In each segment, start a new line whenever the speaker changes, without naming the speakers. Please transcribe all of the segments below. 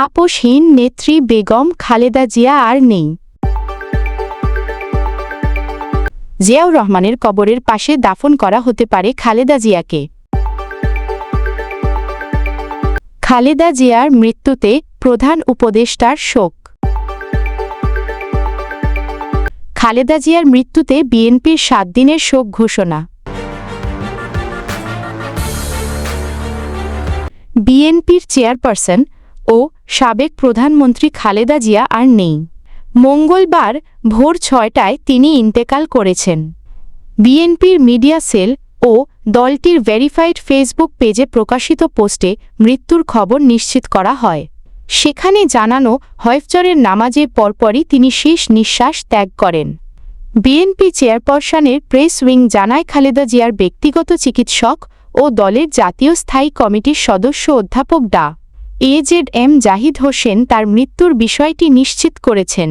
আপোষহীন নেত্রী বেগম খালেদা জিয়া আর নেই। জিয়াউর রহমানের কবরের পাশে দাফন করা হতে পারে খালেদা জিয়াকে। খালেদা জিয়ার মৃত্যুতে প্রধান উপদেষ্টার শোক। খালেদা জিয়ার মৃত্যুতে বিএনপির 7 দিনের শোক ঘোষণা। বিএনপির চেয়ারপারসন ও সাবেক প্রধানমন্ত্রী খালেদা জিয়া আর নেই। মঙ্গলবার ভোর 6টায় তিনি ইন্তেকাল করেছেন। বিএনপির মিডিয়া সেল ও দলটির ভেরিফাইড ফেসবুক পেজে প্রকাশিত পোস্টে মৃত্যুর খবর নিশ্চিত করা হয়। সেখানে জানানো হয় ফজরের নামাজের পরপরই তিনি শেষ নিঃশ্বাস ত্যাগ করেন। বিএনপি চেয়ারপারসনের প্রেস উইং জানায়, খালেদা জিয়ার ব্যক্তিগত চিকিৎসক ও দলের জাতীয় স্থায়ী কমিটির সদস্য অধ্যাপক ডা. এ.জেড.এম জাহিদ হোসেন তার মৃত্যুর বিষয়টি নিশ্চিত করেছেন।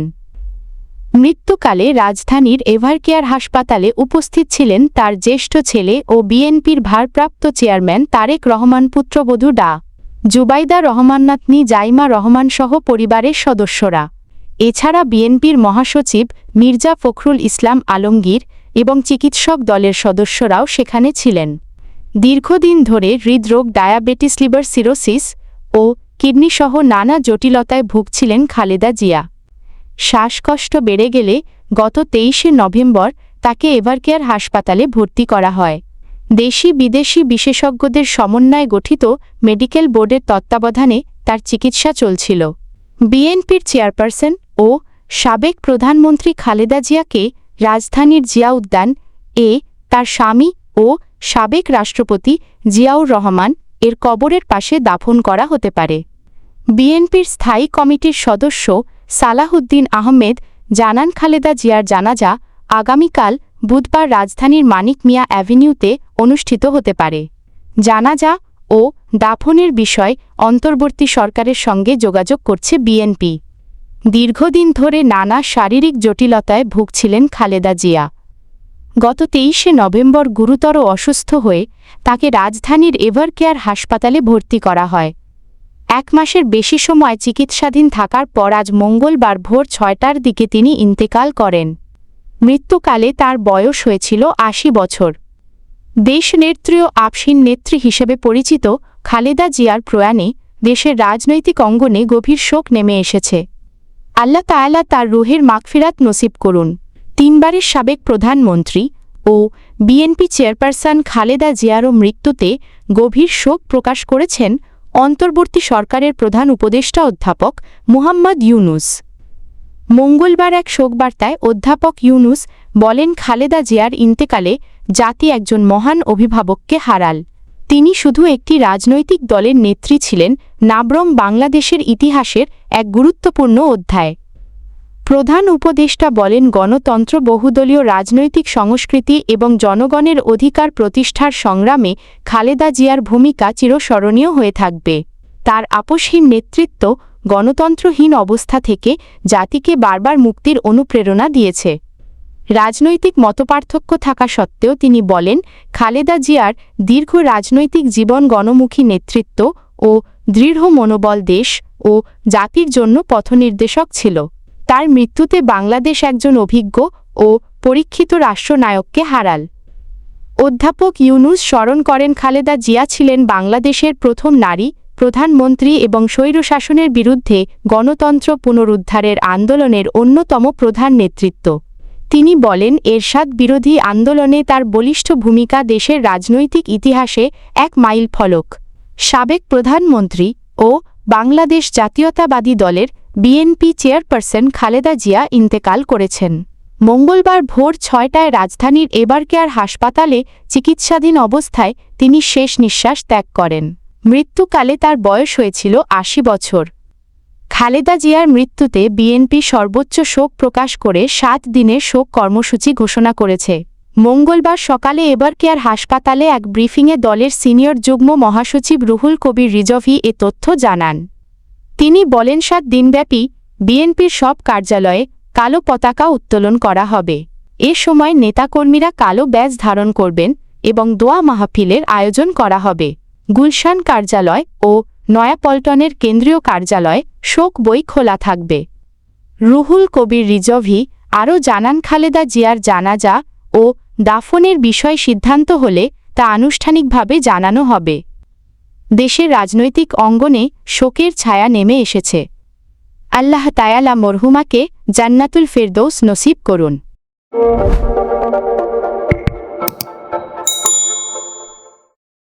মৃত্যুকালে রাজধানীর এভারকেয়ার হাসপাতালে উপস্থিত ছিলেন তার জ্যেষ্ঠ ছেলে ও বিএনপির ভারপ্রাপ্ত চেয়ারম্যান তারেক রহমান, পুত্রবধূ ডা. জুবাইদা রহমান, নাতনি জাইমা রহমান সহ পরিবারের সদস্যরা। এছাড়া বিএনপির মহাসচিব মির্জা ফখরুল ইসলাম আলমগীর এবং চিকিৎসক দলের সদস্যরাও সেখানে ছিলেন। দীর্ঘদিন ধরে হৃদরোগ, ডায়াবেটিস, লিভার সিরোসিস ও কিডনিসহ নানা জটিলতায় ভুগছিলেন খালেদা জিয়া। শ্বাসকষ্ট বেড়ে গেলে গত 23শে নভেম্বর তাকে এভারকেয়ার হাসপাতালে ভর্তি করা হয়। দেশি বিদেশি বিশেষজ্ঞদের সমন্বয়ে গঠিত মেডিকেল বোর্ডের তত্ত্বাবধানে তার চিকিৎসা চলছিল। বিএনপির চেয়ারপারসন ও সাবেক প্রধানমন্ত্রী খালেদা জিয়াকে রাজধানীর জিয়া উদ্যান এ তার স্বামী ও সাবেক রাষ্ট্রপতি জিয়াউর রহমান এর কবরের পাশে দাফন করা হতে পারে। বিএনপির স্থায়ী কমিটির সদস্য সালাহউদ্দিন আহমেদ জানান, খালেদা জিয়ার জানাজা আগামীকাল বুধবার রাজধানীর মানিক মিয়া অ্যাভিনিউতে অনুষ্ঠিত হতে পারে। জানাজা ও দাফনের বিষয় অন্তর্বর্তী সরকারের সঙ্গে যোগাযোগ করছে বিএনপি। দীর্ঘদিন ধরে নানা শারীরিক জটিলতায় ভুগছিলেন খালেদা জিয়া। গত 23শে নভেম্বর গুরুতর অসুস্থ হয়ে তাকে রাজধানীর এভারকেয়ার হাসপাতালে ভর্তি করা হয়। 1 মাসের বেশি সময় চিকিৎসাধীন থাকার পর আজ মঙ্গলবার ভোর 6টার দিকে তিনি ইন্তেকাল করেন। মৃত্যুকালে তার বয়স হয়েছিল 80 বছর। দেশনেত্রী ও আপসীন নেত্রী হিসেবে পরিচিত খালেদা জিয়ার প্রয়াণে দেশের রাজনৈতিক অঙ্গনে গভীর শোক নেমে এসেছে। আল্লাহ তাআলা তার রুহের মাগফিরাত নসিব করুন। 3 বারের সাবেক প্রধানমন্ত্রী ও বিএনপি চেয়ারপারসন খালেদা জিয়ারও মৃত্যুতে গভীর শোক প্রকাশ করেছেন অন্তর্বর্তী সরকারের প্রধান উপদেষ্টা অধ্যাপক মুহাম্মদ ইউনূস। মঙ্গলবার এক শোকবার্তায় অধ্যাপক ইউনূস বলেন, খালেদা জিয়ার ইন্তেকালে জাতি একজন মহান অভিভাবককে হারাল। তিনি শুধু একটি রাজনৈতিক দলের নেত্রী ছিলেন না, বরং বাংলাদেশের ইতিহাসের এক গুরুত্বপূর্ণ অধ্যায়। প্রধান উপদেষ্টা বলেন, গণতন্ত্র, বহুদলীয় রাজনৈতিক সংস্কৃতি এবং জনগণের অধিকার প্রতিষ্ঠার সংগ্রামে খালেদা জিয়ার ভূমিকা চিরস্মরণীয় হয়ে থাকবে। তার আপোষহীন নেতৃত্ব গণতন্ত্রহীন অবস্থা থেকে জাতিকে বারবার মুক্তির অনুপ্রেরণা দিয়েছে। রাজনৈতিক মতপার্থক্য থাকা সত্ত্বেও তিনি বলেন, খালেদা জিয়ার দীর্ঘ রাজনৈতিক জীবন গণমুখী নেতৃত্ব ও দৃঢ় মনোবল দেশ ও জাতির জন্য পথনির্দেশক ছিল। তার মৃত্যুতে বাংলাদেশ একজন অভিজ্ঞ ও পরীক্ষিত রাষ্ট্রনায়ককে হারাল। অধ্যাপক ইউনূস স্মরণ করেন, খালেদা জিয়া ছিলেন বাংলাদেশের প্রথম নারী প্রধানমন্ত্রী এবং স্বৈরশাসনের বিরুদ্ধে গণতন্ত্র পুনরুদ্ধারের আন্দোলনের অন্যতম প্রধান নেতৃত্ব। তিনি বলেন, এরশাদ বিরোধী আন্দোলনে তার বলিষ্ঠ ভূমিকা দেশের রাজনৈতিক ইতিহাসে এক মাইল ফলক। সাবেক প্রধানমন্ত্রী ও বাংলাদেশ জাতীয়তাবাদী দলের বিএনপি চেয়ারপারসন খালেদা জিয়া ইন্তেকাল করেছেন। মঙ্গলবার ভোর 6টায় রাজধানীর এভারকেয়ার হাসপাতালে চিকিৎসাধীন অবস্থায় তিনি শেষ নিঃশ্বাস ত্যাগ করেন। মৃত্যুকালে তার বয়স হয়েছিল 80 বছর। খালেদা জিয়ার মৃত্যুতে বিএনপি সর্বোচ্চ শোক প্রকাশ করে 7 দিনের শোক কর্মসূচি ঘোষণা করেছে। মঙ্গলবার সকালে এভারকেয়ার হাসপাতালে এক ব্রিফিংয়ে দলের সিনিয়র যুগ্ম মহাসচিব রুহুল কবির রিজভী এ তথ্য জানান। তিনি বলেন, 7 দিনব্যাপী বিএনপির সব কার্যালয়ে কালো পতাকা উত্তোলন করা হবে। এ সময় নেতাকর্মীরা কালো ব্যাজ ধারণ করবেন এবং দোয়া মাহফিলের আয়োজন করা হবে। গুলশান কার্যালয় ও নয়াপল্টনের কেন্দ্রীয় কার্যালয় শোক বই খোলা থাকবে। রুহুল কবির রিজভী আরও জানান, খালেদা জিয়ার জানাজা ও দাফনের বিষয় সিদ্ধান্ত হলে তা আনুষ্ঠানিকভাবে জানানো হবে। দেশের রাজনৈতিক অঙ্গনে শোকের ছায়া নেমে এসেছে। আল্লাহ তায়ালা মরহুমাকে জান্নাতুল ফেরদৌস নসিব করুন।